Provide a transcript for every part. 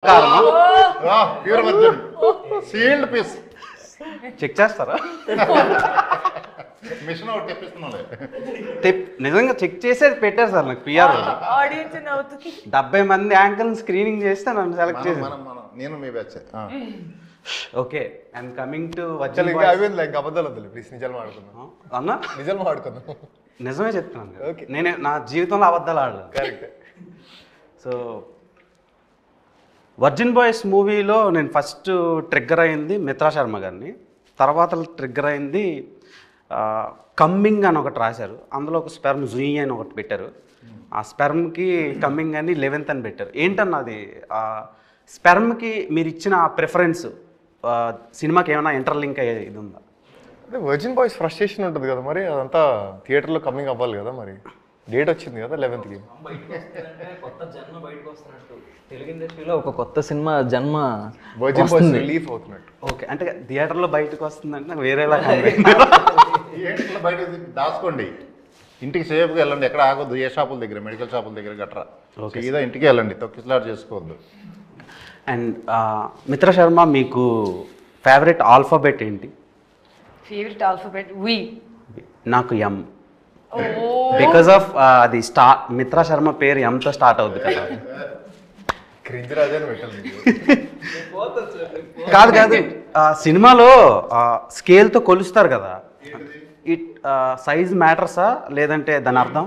Pure virgin sealed piece check చేస్తారా? Machine ఒకటి తెప్పిస్తున్నాలే. నిజంగా చెక్ చేసేది పెట్టారు సార్ నాకు పిఆర్. ఆడియన్స్ నవ్వుతుంది. 70 మంది యాంకర్ని స్క్రీనింగ్ చేస్తే నన్ను సెలెక్ట్ చేసి. నేను మీ batch. Okay and coming to అబద్ధాలు వద్దులే ప్లీజ్, నిజాలు మాట్లాడుకుందాం అన్న. నిజాలు మాట్లాడుకుందాం. నిజమే చెప్తున్నాను కదా. Okay. నేను నా జీవితంలో అబద్ధాలు ఆడలేదు. కరెక్ట్. సో వర్జిన్ బాయ్స్ మూవీలో నేను ఫస్ట్ ట్రిగ్గర్ అయింది మిత్రా శర్మ గారిని. తర్వాత ట్రిగ్గర్ అయింది కమ్మింగ్ అని ఒకటి రాశారు. అందులో ఒక స్పెర్మ్ జూయి అని ఒకటి పెట్టారు. ఆ స్పెర్మ్కి కమ్మింగ్ అని 11th అని పెట్టారు. ఏంటన్నది స్పెర్మ్కి మీరు ఇచ్చిన ప్రిఫరెన్స్ సినిమాకి ఏమైనా ఇంటర్లింక్ అయ్యే ఇది ఉందా? అంటే వర్జిన్ బాయ్స్ ఫ్రస్ట్రేషన్ ఉంటుంది కదా, మరి అదంతా థియేటర్లో కమింగ్ అవ్వాలి కదా, మరి డేట్ వచ్చింది కదా 11th. కొత్త జన్మ బయటకు వస్తున్నట్టు తెలుగు ఇండస్ట్రీలో ఒక కొత్త సినిమా జన్మ వర్జిన్ బాయ్స్ రిలీఫ్ అవుతున్నట్టు. ఓకే అంటే థియేటర్లో బయటకు వస్తుందంటే నాకు వేరేలా ఏంట్లో బయట దాచుకోండి, ఇంటికి సేఫ్గా వెళ్ళండి, ఎక్కడ ఆగొద్దు, ఏ షాపుల దగ్గర మెడికల్ షాపుల దగ్గర గట్రా. ఓకే ఇదా ఇంటికి వెళ్ళండి, తొక్కిసలాట్ చేసుకోవద్దు. అండ్ మిత్రా శర్మ మీకు ఫేవరెట్ ఆల్ఫాబెట్ ఏంటి? ఫేవరెట్ ఆల్ఫాబెట్ వి. నాకు ఎం. బికాస్ ఆఫ్ అది మిత్రా శర్మ పేరు ఎంతో స్టార్ట్ అవుద్ది కదా. క్రింజ్ రాజాని పెట్టాలి. కాదు కాదు సినిమాలో స్కేల్తో కొలుస్తారు కదా, ఇట్ సైజ్ మ్యాటర్సా లేదంటే దాని అర్థం?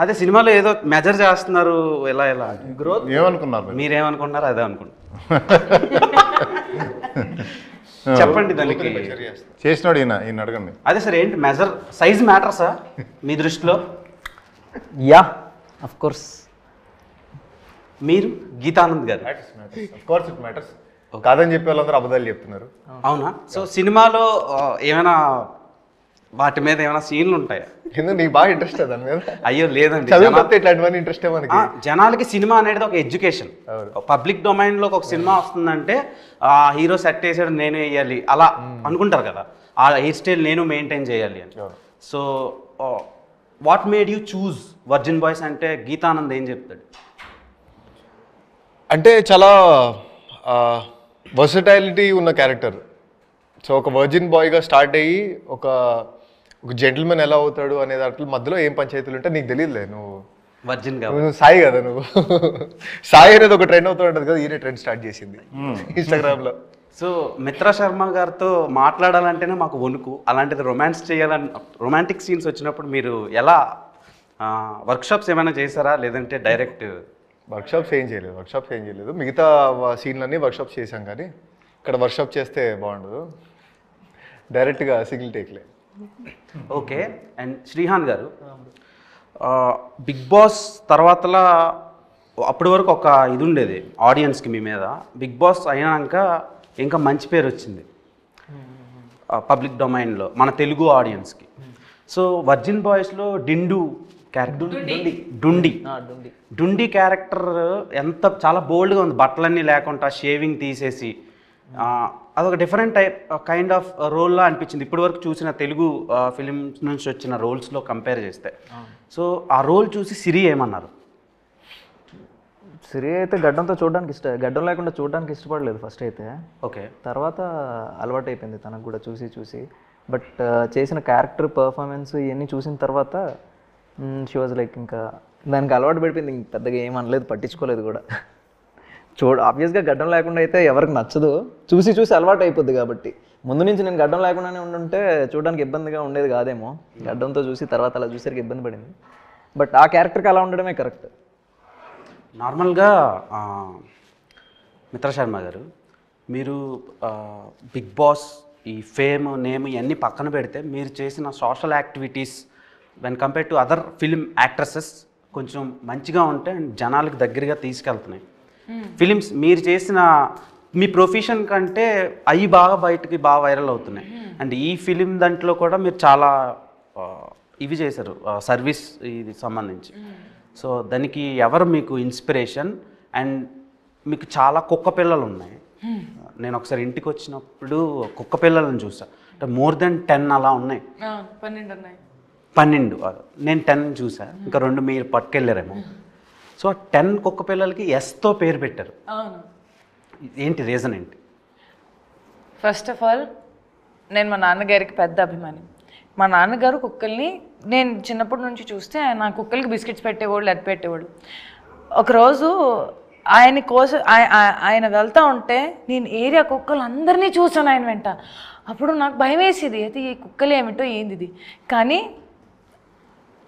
అదే సినిమాలో ఏదో మెజర్ చేస్తున్నారు ఎలా ఎలా గ్రోత్ ఏమనుకున్నారు? మీరేమనుకున్నారు? అదే అనుకుంటున్నారు. చెప్పండి దానికి. చేసినాడు ఈయన అడగండి. అదే సార్ ఏంటి మెజర్ సైజ్ మ్యాటర్సా మీ దృష్టిలో? Yeah of course. మీరు గీతానంద్ గారు మ్యాటర్స్ కాదని చెప్పే వాళ్ళందరూ అబద్ధాలు చెప్తున్నారు. అవునా? సో సినిమాలో ఏమైనా వాటి మీద ఏమైనా సీన్లు ఉంటాయా? ఎందుకు నీకు బాగా ఇంట్రెస్ట్ దాని మీద? అయ్యో లేదండి, చదివితే ఇట్లాంటివన్నీ ఇంట్రెస్ట్ మనకి. జనాలకి సినిమా అనేది ఒక ఎడ్యుకేషన్. పబ్లిక్ డొమైన్లో ఒక సినిమా వస్తుందంటే హీరో సెట్ వేసాడు నేను వేయాలి అలా అనుకుంటారు కదా, ఆ హెయిర్ స్టైల్ నేను మెయింటైన్ చేయాలి అని. So what made you choose virgin boys అంటే గీతానంద్ ఏం చెప్తాడు? అంటే చాలా వర్సటైలిటీ ఉన్న క్యారెక్టర్. సో ఒక వర్జిన్ బాయ్గా స్టార్ట్ అయ్యి ఒక జెంటిల్మెన్ ఎలా అవుతాడు అనే దాంట్లో మధ్యలో ఏం పంచాయతీలు ఉంటే నీకు తెలియదులే. నువ్వు వర్జిన్ నువ్వు సాయి కదా, నువ్వు సాయి అనేది ఒక ట్రెండ్ అవుతూ ఉంటుంది కదా, ఈయన ట్రెండ్ స్టార్ట్ చేసింది ఇన్స్టాగ్రామ్లో. సో మిత్రా శర్మ గారితో మాట్లాడాలంటేనే మాకు వణుకు, అలాంటిది రొమాన్స్ చేయాలని రొమాంటిక్ సీన్స్ వచ్చినప్పుడు మీరు ఎలా వర్క్షాప్స్ ఏమైనా చేశారా లేదంటే డైరెక్ట్? వర్క్షాప్స్ ఏం చేయలేదు. మిగతా సీన్లన్నీ వర్క్షాప్స్ చేశాం, కానీ ఇక్కడ వర్క్షాప్ చేస్తే బాగుండదు, డైరెక్ట్గా సింగిల్ టేక్లే. ఓకే అండ్ శ్రీహాన్ గారు, బిగ్ బాస్ తర్వాతలా అప్పటి వరకు ఒక ఇది ఉండేది ఆడియన్స్కి మీ మీద. బిగ్ బాస్ అయినాక ఇంకా మంచి పేరు వచ్చింది పబ్లిక్ డొమైన్లో మన తెలుగు ఆడియన్స్కి. సో వర్జిన్ బాయ్స్లో డిండు క్యారెక్టర్ డుండి క్యారెక్టర్ ఎంత చాలా బోల్డ్గా ఉంది, బట్టలన్నీ లేకుండా షేవింగ్ తీసేసి అదొక డిఫరెంట్ కైండ్ ఆఫ్ రోల్లా అనిపించింది ఇప్పటి వరకు చూసిన తెలుగు ఫిలిమ్స్ నుంచి వచ్చిన రోల్స్లో కంపేర్ చేస్తే. సో ఆ రోల్ చూసి సిరి ఏమన్నారు? సిరి అయితే గడ్డంతో గడ్డం లేకుండా చూడడానికి ఇష్టపడలేదు ఫస్ట్ అయితే. ఓకే తర్వాత అలవాటు అయిపోయింది తనకు కూడా చూసి. బట్ చేసిన క్యారెక్టర్ పర్ఫార్మెన్స్ ఇవన్నీ చూసిన తర్వాత షీ వాజ్ లైక్ ఇంకా దానికి అలవాటు పడిపోయింది. ఇంక పెద్దగా ఏం అనలేదు, పట్టించుకోలేదు కూడా. ఆబ్వియస్గా గడ్డం లేకుండా అయితే ఎవరికి నచ్చదు, చూసి అలవాటు అయిపోద్ది. కాబట్టి ముందు నుంచి నేను గడ్డం లేకుండానే ఉండుంటే చూడడానికి ఇబ్బందిగా ఉండేది కాదేమో. గడ్డంతో చూసి తర్వాత అలా చూసరికి ఇబ్బంది పడింది. బట్ ఆ క్యారెక్టర్కి అలా ఉండడమే కరెక్ట్. నార్మల్గా మిత్రా శర్మ గారు, మీరు బిగ్ బాస్ ఈ ఫేమ్ నేమ్ ఇవన్నీ పక్కన పెడితే మీరు చేసిన social activities when compare to other film actresses కొంచెం మంచిగా ఉంటే అండ్ జనాలకు దగ్గరగా తీసుకెళ్తున్నాయి ఫిలిమ్స్. మీరు చేసిన మీ ప్రొఫెషన్ కంటే అవి బయటకి బాగా వైరల్ అవుతున్నాయి. అండ్ ఈ ఫిలిం దాంట్లో కూడా మీరు చాలా ఇవి చేశారు సర్వీస్ ఇది సంబంధించి. సో దానికి ఎవరు మీకు ఇన్స్పిరేషన్? అండ్ మీకు చాలా కుక్క పిల్లలు ఉన్నాయి. నేను ఒకసారి ఇంటికి వచ్చినప్పుడు కుక్క పిల్లలను చూసా, అంటే మోర్ దెన్ 10 అలా ఉన్నాయి. 12 నేను 10 చూసా, ఇంకా 2 మీరు పట్టుకెళ్ళారేమో. సో 10 కుక్క పిల్లలకి ఎస్తో పేరు పెట్టారు. అవును. ఏంటి రీజన్ ఏంటి? ఫస్ట్ ఆఫ్ ఆల్ నేను మా నాన్నగారికి పెద్ద అభిమాని. మా నాన్నగారు కుక్కల్ని నేను చిన్నప్పటి నుంచి చూస్తే ఆయన కుక్కలకి బిస్కెట్స్ పెట్టేవాళ్ళు, అది పెట్టేవాళ్ళు. ఒకరోజు ఆయన కోసం ఆయన వెళ్తూ ఉంటే నేను ఏరియా కుక్కలు అందరినీ చూసాను ఆయన వెంట. అప్పుడు నాకు భయం వేసేది, అయితే ఈ కుక్కలు ఏమిటో ఏంది ఇది. కానీ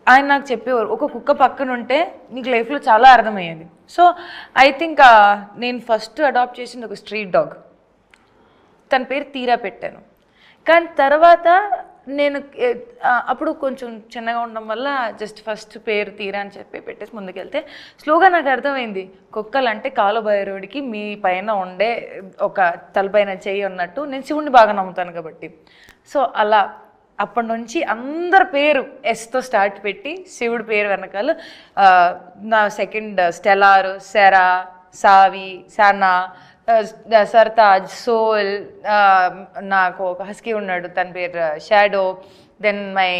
ఆయన నాకు చెప్పేవారు, ఒక కుక్క పక్కన ఉంటే నీకు లైఫ్లో చాలా అర్థమయ్యేది. సో ఐ థింక్ నేను ఫస్ట్ అడాప్ట్ చేసింది ఒక స్ట్రీట్ డాగ్. తన పేరు తీరా పెట్టాను. కానీ తర్వాత నేను అప్పుడు కొంచెం చిన్నగా ఉండడం వల్ల జస్ట్ ఫస్ట్ పేరు తీరా అని చెప్పి పెట్టేసి ముందుకెళ్తే స్లోగా నాకు అర్థమైంది, కుక్కలు అంటే కాలభైరవుడికి మీ పైన ఉండే ఒక తలపైన చెయ్యి ఉన్నట్టు. నేను శివుడిని బాగా నమ్ముతాను కాబట్టి. సో అలా అప్పటి నుంచి అందరి పేరు ఎస్తో స్టార్ట్ పెట్టి శివుడి పేరు వెనకాల నా సెకండ్ స్టెలార్, సెరా, సావి, సనా, సర్తాజ్, సోల్, నాకు ఒక హస్కీ ఉన్నాడు తన పేరు షాడో, దెన్ మై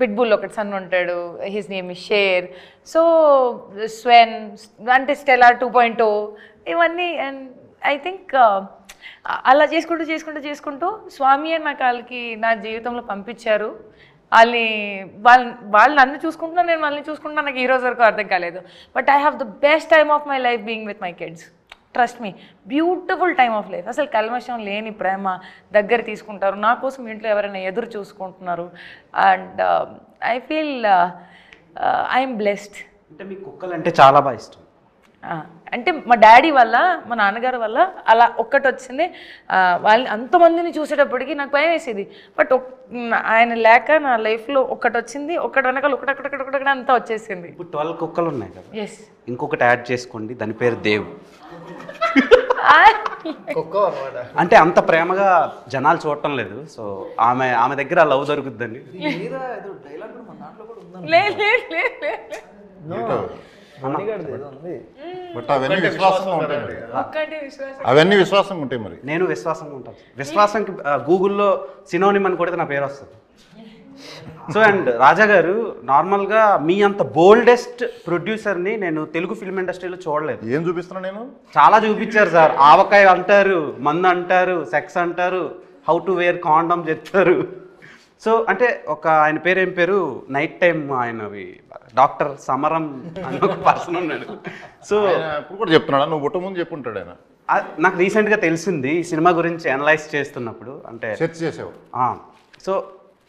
పిట్బుల్ ఒకటి సన్ ఉంటాడు, his name is Sher. So Sven అంటే స్టెలార్ 2.0 ఇవన్నీ. అండ్ ఐ థింక్ అలా చేసుకుంటూ స్వామి అని నా కాళ్ళకి నా జీవితంలో పంపించారు. వాళ్ళు నన్ను చూసుకుంటున్నా, నేను వాళ్ళని చూసుకుంటున్నా. నాకు ఈ రోజు వరకు అర్థం కాలేదు. But I have the best time of my life being with my kids. Trust me, beautiful time of life. అసలు కల్మషం లేని ప్రేమ, దగ్గర తీసుకుంటారు. నా కోసం ఇంట్లో ఎవరైనా ఎదురు చూసుకుంటున్నారు. And I feel I'm blessed. అంటే మీ కుక్కలు అంటే చాలా బాగా ఇష్టం. అంటే మా డాడీ వల్ల, మా నాన్నగారి వల్ల అలా ఒక్కటి వచ్చింది. వాళ్ళని అంతమందిని చూసేటప్పటికి నాకు భయం వేసేది. బట్ ఆయన లేక నా లైఫ్లో ఒక్కటి వచ్చింది. ఒక్కటి వెనకాల ఒకటి అంతా వచ్చేసింది. ఇప్పుడు 12 కుక్కలు ఉన్నాయి కదా, ఎస్. ఇంకొకటి యాడ్ చేసుకోండి, దాని పేరు దేవ్. అంటే అంత ప్రేమగా జనాలు చూడటం లేదు. సో ఆమె దగ్గర లవ్ దొరుకుద్దండి. బట్ అవన్నీ విశ్వాసంగా ఉంటాయి మరి. అవన్నీ విశ్వాసంగా ఉంటాయి మరి. నేను విశ్వాసంగా ఉంటాను. విశ్వాసంకి గూగుల్లో సినోనిమ్ అని కొడితే నా పేరు వస్తుంది. సో అండ్ రాజా గారు, నార్మల్గా మీ అంత బోల్డెస్ట్ ప్రొడ్యూసర్ని నేను తెలుగు ఫిల్మ్ ఇండస్ట్రీలో చూడలేదు. ఏం చూపిస్తున్నా నేను? చాలా చూపించారు సార్. ఆవకాయ అంటారు, మందు అంటారు, సెక్స్ అంటారు, హౌ టు వేర్ కాండమ్ చెప్తారు. సో అంటే ఆయన పేరు ఏం పేరు, నైట్ టైం ఆయనవి డాక్టర్ సమరం అని ఒక పర్సన్ ఉన్నాడు. సో ఇప్పుడు కూడా చెప్తున్నాడా? నువ్వు పుట్ట ముందు చెప్పుంటాడు ఆయన. నాకు రీసెంట్గా తెలిసింది ఈ సినిమా గురించి అనలైజ్ చేస్తున్నప్పుడు. అంటే సెర్చ్ చేసావు. సో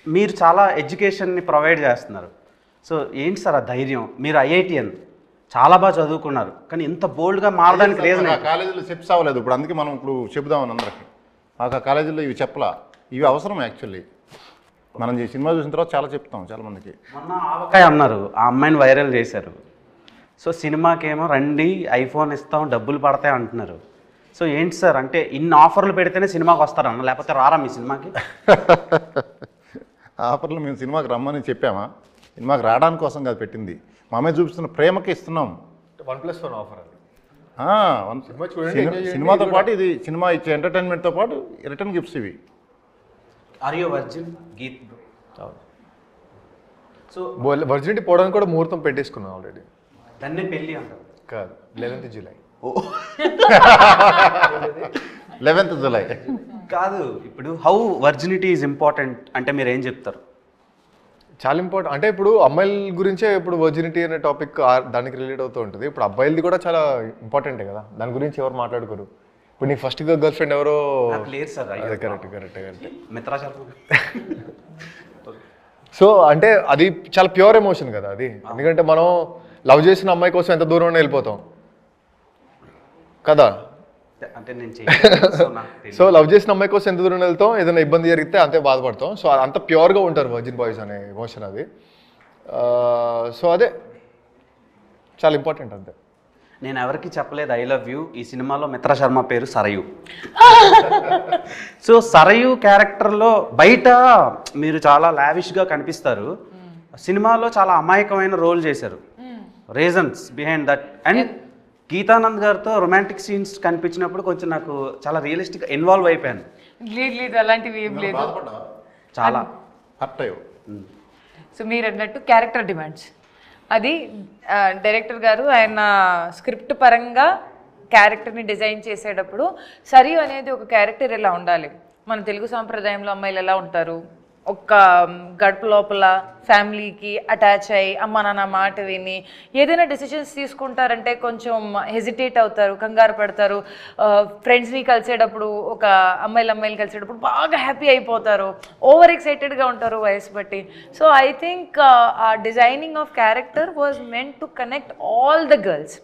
మీరు చాలా ఎడ్యుకేషన్ని ప్రొవైడ్ చేస్తున్నారు. సో ఏంటి సార్ ఆ ధైర్యం? మీరు IITN చాలా బాగా చదువుకున్నారు, కానీ ఇంత బోల్డ్గా మారడానికి రీజన్? కాలేజీలో చెప్పి అవ్వలేదు. ఇప్పుడు అందుకే మనం ఇప్పుడు చెబుదామని అందరికి. మాకు ఆ కాలేజీలో ఇవి చెప్పలా. ఇవి అవసరం యాక్చువల్లీ. మనం ఈ సినిమా చూసిన తర్వాత చాలా చెప్తాం చాలా మందికి. మొన్న ఆవకాయ అన్నారు, ఆ అమ్మాయిని వైరల్ చేశారు. సో సినిమాకేమో రండి, ఐఫోన్ ఇస్తాం, డబ్బులు పడతాయి అంటున్నారు. సో ఏంటి సార్, అంటే ఇన్ని ఆఫర్లు పెడితేనే సినిమాకి వస్తారన్న, లేకపోతే రారా మీ సినిమాకి? ఆఫర్లు మేము సినిమాకి రమ్మని చెప్పామా? సినిమాకి రావడానికి కోసం కాదు పెట్టింది. మా అమ్మాయి చూపిస్తున్న ప్రేమకి ఇస్తున్నాం. 1+1 ఆఫర్ అది. సినిమాతో పాటు ఇది సినిమా ఇచ్చే ఎంటర్టైన్మెంట్తో పాటు రిటర్న్ గిఫ్ట్స్ ఇవి. Are you virgin Geeth? So virginity పోవడానికి కూడా ముహూర్తం పెట్టేసుకున్నాం ఆల్రెడీ. దాన్నే పెళ్ళి అంటారు కాదు, 11th జూలై. 11th జూలై కాదు. ఇప్పుడు హౌ వర్జినిటీ ఈజ్ ఇంపార్టెంట్ అంటే మీరు ఏం చెప్తారు? చాలా ఇంపార్టెంట్. అంటే ఇప్పుడు అమ్మాయిల గురించే ఇప్పుడు వర్జినిటీ అనే టాపిక్ దానికి రిలేట్ అవుతూ ఉంటుంది. ఇప్పుడు అబ్బాయిలది కూడా చాలా ఇంపార్టెంటే కదా, దాని గురించి ఎవరు మాట్లాడుకోరు. ఇప్పుడు నీ ఫస్ట్ గర్ల్ ఫ్రెండ్ ఎవరో లేదు sir. Correct Mitra Sharma. So అంటే అది చాలా ప్యూర్ ఎమోషన్ కదా అది. ఎందుకంటే మనం లవ్ చేసిన అమ్మాయి కోసం ఎంత దూరం వెళ్ళిపోతాం కదా. అంటే సో లవ్ చేసిన అమ్మాయి కోసం ఎంత దూరం వెళ్తాం, ఏదైనా ఇబ్బంది జరిగితే అంతే బాధపడతాం. సో అంత ప్యూర్గా ఉంటారు వర్జిన్ బాయ్స్ అనే ఎమోషన్ అది. సో అదే చాలా ఇంపార్టెంట్ అంతే. నేను ఎవరికి చెప్పలేదు ఐ లవ్ యూ. ఈ సినిమాలో మిత్రా శర్మ పేరు సరయు. సో సరయు క్యారెక్టర్లో బయట మీరు చాలా లావిష్గా కనిపిస్తారు, సినిమాలో చాలా అమాయకమైన రోల్ చేశారు. Reasons behind that. And Geetanand గారితో రొమాంటిక్ సీన్స్ కనిపించినప్పుడు కొంచెం నాకు చాలా రియలిస్టిక్ ఇన్వాల్వ్ అయిపోయాను. లేదు అలాంటివి ఏం లేదు. చాలా హర్ట్ అయ్యో. సో మీరు అన్నట్టు క్యారెక్టర్ డిమాండ్స్. అది డైరెక్టర్ గారు ఆయన స్క్రిప్ట్ పరంగా క్యారెక్టర్ని డిజైన్ చేసేటప్పుడు సరియు అనేది ఒక క్యారెక్టర్ ఇలా ఉండాలి. మన తెలుగు సాంప్రదాయంలో అమ్మాయిలు ఎలా ఉంటారు, ఒక గడప లోపల ఫ్యామిలీకి అటాచ్ అయ్యి అమ్మ నాన్న మాట విని ఏదైనా డెసిషన్స్ తీసుకుంటారంటే కొంచెం హెజిటేట్ అవుతారు, కంగారు పడతారు. ఫ్రెండ్స్ని కలిసేటప్పుడు ఒక అమ్మాయిలు కలిసేటప్పుడు బాగా హ్యాపీ అయిపోతారు, ఓవర్ ఎక్సైటెడ్గా ఉంటారు వయసు బట్టి. సో ఐ థింక్ ఆ designing of character was meant to connect all the girls.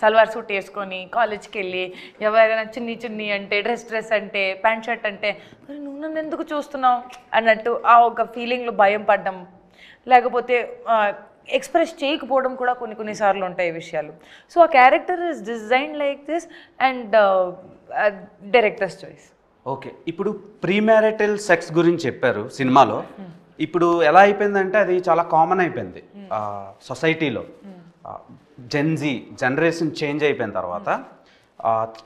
Salwar suit వేసుకొని కాలేజ్కి వెళ్ళి ఎవరైనా చున్నీ అంటే డ్రెస్ అంటే ప్యాంట్ షర్ట్ అంటే మరి నువ్వు నన్ను ఎందుకు చూస్తున్నావు అన్నట్టు ఆ ఒక ఫీలింగ్లో భయం పడ్డం, లేకపోతే ఎక్స్ప్రెస్ చేయకపోవడం కూడా కొన్నిసార్లు ఉంటాయి ఈ విషయాలు. సో ఆ character is design like this and directors choice. Okay, ఇప్పుడు ప్రీమ్యారిటల్ సెక్స్ గురించి చెప్పారు సినిమాలో. ఇప్పుడు ఎలా అయిపోయిందంటే అది చాలా కామన్ అయిపోయింది సొసైటీలో. జెన్జీ జనరేషన్ చేంజ్ అయిపోయిన తర్వాత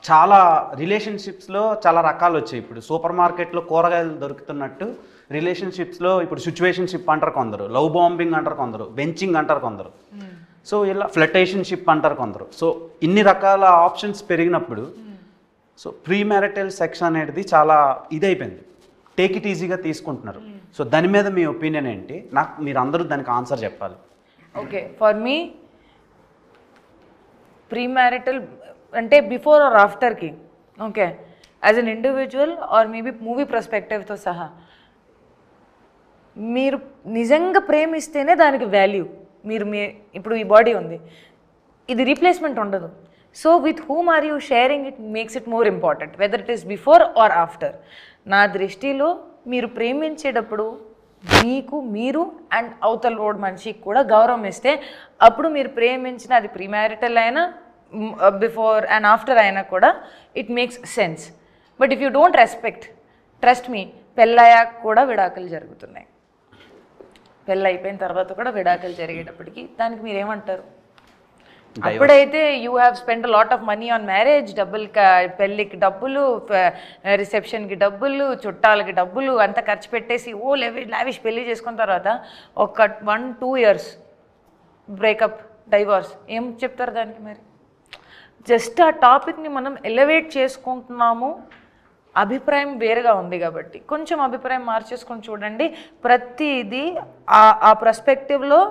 చాలా రిలేషన్షిప్స్లో చాలా రకాలు వచ్చాయి. ఇప్పుడు సూపర్ మార్కెట్లో కూరగాయలు దొరుకుతున్నట్టు రిలేషన్షిప్స్లో ఇప్పుడు సిచ్యువేషన్షిప్ అంటారు కొందరు, లవ్ బాంబింగ్ అంటారు కొందరు, బెంచింగ్ అంటారు కొందరు, సో ఇలా ఫ్లటేషన్షిప్ అంటారు కొందరు. సో ఇన్ని రకాల ఆప్షన్స్ పెరిగినప్పుడు సో ప్రీమ్యారిటల్ సెక్స్ అనేది చాలా ఇదైపోయింది, టేక్ ఇట్ ఈజీగా తీసుకుంటున్నారు. సో దాని మీద మీ ఒపీనియన్ ఏంటి? నాకు మీరు అందరూ దానికి ఆన్సర్ చెప్పాలి. ఓకే, ఫర్ మీ ప్రీమ్యారిటల్ అంటే బిఫోర్ ఆర్ ఆఫ్టర్కి, okay, as an individual or maybe movie పర్స్పెక్టివ్తో సహా మీరు నిజంగా ప్రేమిస్తేనే దానికి వాల్యూ. మీరు ఇప్పుడు ఈ బాడీ ఉంది, ఇది రీప్లేస్మెంట్ ఉండదు. So with whom are you sharing it makes it more important, whether it is before or after. నా దృష్టిలో మీరు ప్రేమించేటప్పుడు మీకు మీరు అండ్ అవతల రోడ్ మనిషికి కూడా గౌరవం ఇస్తే అప్పుడు మీరు ప్రేమించిన అది ప్రీమ్యారిటల్ అయినా బిఫోర్ అండ్ ఆఫ్టర్ అయినా కూడా it makes sense. But if you don't respect, trust me, పెళ్ళయ్యాక కూడా విడాకులు జరుగుతున్నాయి. పెళ్ళి అయిపోయిన తర్వాత కూడా విడాకులు జరిగేటప్పటికి దానికి మీరేమంటారు? అప్పుడైతే you have spend lot of money on marriage, పెళ్ళికి డబ్బులు, రిసెప్షన్కి డబ్బులు, చుట్టాలకి డబ్బులు అంతా ఖర్చు పెట్టేసి లావిష్ పెళ్ళి చేసుకున్న తర్వాత ఒక 1-2 years బ్రేకప్, డైవర్స్, ఏం చెప్తారు దానికి? మరి జస్ట్ ఆ టాపిక్ని మనం ఎలివేట్ చేసుకుంటున్నాము, అభిప్రాయం వేరుగా ఉంది కాబట్టి కొంచెం అభిప్రాయం మార్చేసుకొని చూడండి. ప్రతిదీ ఆ పర్స్పెక్టివ్లో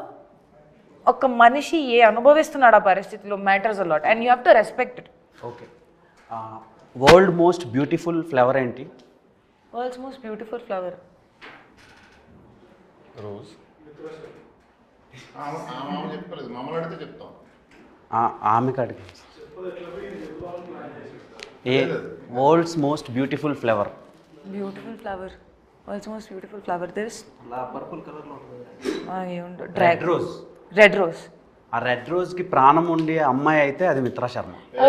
ఒక మనిషి అనుభవిస్తున్నాడు ఆ పరిస్థితిలో matters a lot and you have to respect it. Okay, world most beautiful flower ఏంటి? World's most beautiful flower rose. చెప్పలేదు, మమ్మల్ని అడిగితే చెప్తాం. ఆమె కాడికి ఏ world's most beautiful flower? Beautiful flower, world's most beautiful flower this purple కలర్లో red rose. Red rose. ఆ రెడ్ రోజ్కి ప్రాణం ఉండే అమ్మాయి అయితే అది మిత్రా శర్మ. ఓ